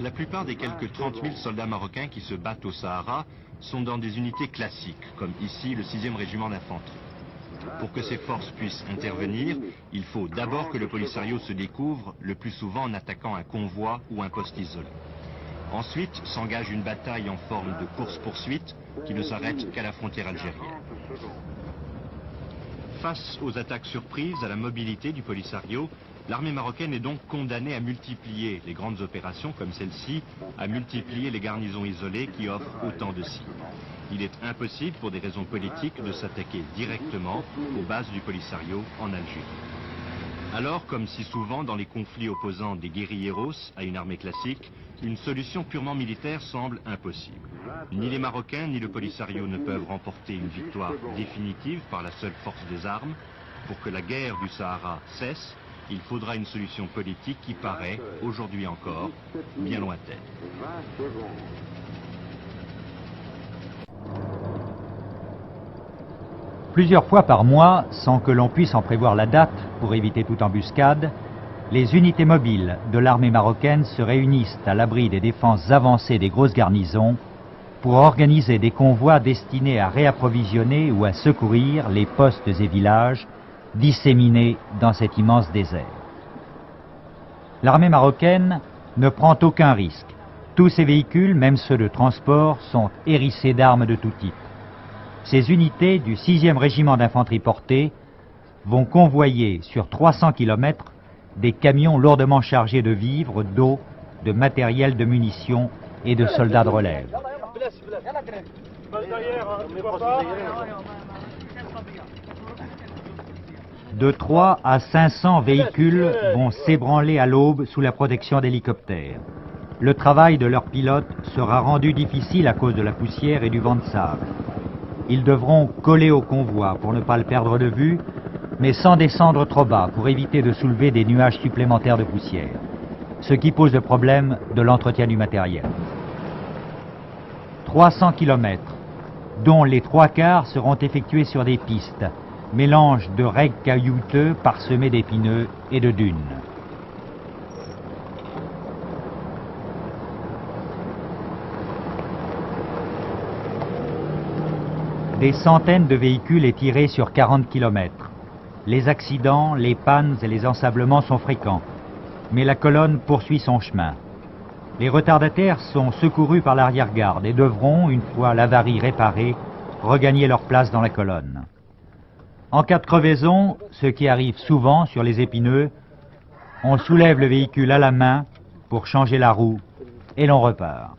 La plupart des quelques 30 000 soldats marocains qui se battent au Sahara sont dans des unités classiques, comme ici le 6e régiment d'infanterie. Pour que ces forces puissent intervenir, il faut d'abord que le Polisario se découvre, le plus souvent en attaquant un convoi ou un poste isolé. Ensuite s'engage une bataille en forme de course-poursuite qui ne s'arrête qu'à la frontière algérienne. Face aux attaques surprises, à la mobilité du Polisario, l'armée marocaine est donc condamnée à multiplier les grandes opérations comme celle-ci, à multiplier les garnisons isolées qui offrent autant de cibles. Il est impossible pour des raisons politiques de s'attaquer directement aux bases du Polisario en Algérie. Alors, comme si souvent dans les conflits opposant des guérilleros à une armée classique, une solution purement militaire semble impossible. Ni les Marocains ni le Polisario ne peuvent remporter une victoire définitive par la seule force des armes. Pour que la guerre du Sahara cesse, il faudra une solution politique qui paraît, aujourd'hui encore, bien lointaine. Plusieurs fois par mois, sans que l'on puisse en prévoir la date pour éviter toute embuscade, les unités mobiles de l'armée marocaine se réunissent à l'abri des défenses avancées des grosses garnisons pour organiser des convois destinés à réapprovisionner ou à secourir les postes et villages disséminés dans cet immense désert. L'armée marocaine ne prend aucun risque. Tous ces véhicules, même ceux de transport, sont hérissés d'armes de tout type. Ces unités du 6e régiment d'infanterie portée vont convoyer sur 300 km des camions lourdement chargés de vivres, d'eau, de matériel, de munitions et de soldats de relève. De 3 à 500 véhicules vont s'ébranler à l'aube sous la protection d'hélicoptères. Le travail de leurs pilotes sera rendu difficile à cause de la poussière et du vent de sable. Ils devront coller au convoi pour ne pas le perdre de vue, mais sans descendre trop bas pour éviter de soulever des nuages supplémentaires de poussière, ce qui pose le problème de l'entretien du matériel. 300 km, dont les 3/4 seront effectués sur des pistes, mélange de raies caillouteux parsemés d'épineux et de dunes. Des centaines de véhicules étirés sur 40 km. Les accidents, les pannes et les ensablements sont fréquents, mais la colonne poursuit son chemin. Les retardataires sont secourus par l'arrière-garde et devront, une fois l'avarie réparée, regagner leur place dans la colonne. En cas de crevaison, ce qui arrive souvent sur les épineux, on soulève le véhicule à la main pour changer la roue et l'on repart.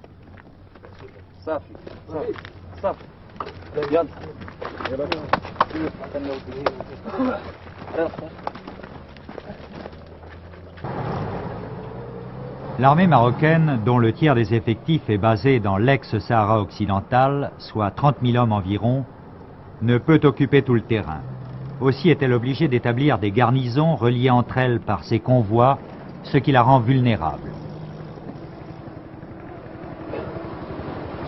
L'armée marocaine, dont le tiers des effectifs est basé dans l'ex-Sahara occidental, soit 30 000 hommes environ, ne peut occuper tout le terrain. Aussi est-elle obligée d'établir des garnisons reliées entre elles par ces convois, ce qui la rend vulnérable.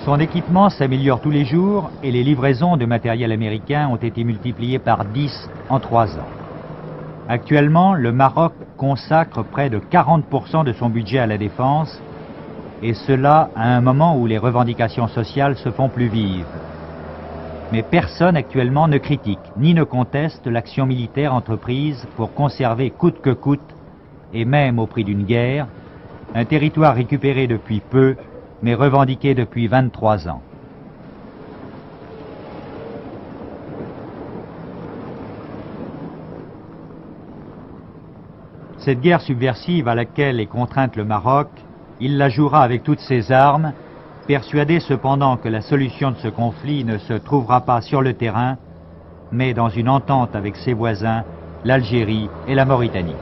Son équipement s'améliore tous les jours et les livraisons de matériel américain ont été multipliées par 10 en 3 ans. Actuellement, le Maroc consacre près de 40% de son budget à la défense, et cela à un moment où les revendications sociales se font plus vives. Mais personne actuellement ne critique ni ne conteste l'action militaire entreprise pour conserver coûte que coûte, et même au prix d'une guerre, un territoire récupéré depuis peu, mais revendiqué depuis 23 ans. Cette guerre subversive à laquelle est contrainte le Maroc, il la jouera avec toutes ses armes, persuadé cependant que la solution de ce conflit ne se trouvera pas sur le terrain, mais dans une entente avec ses voisins, l'Algérie et la Mauritanie.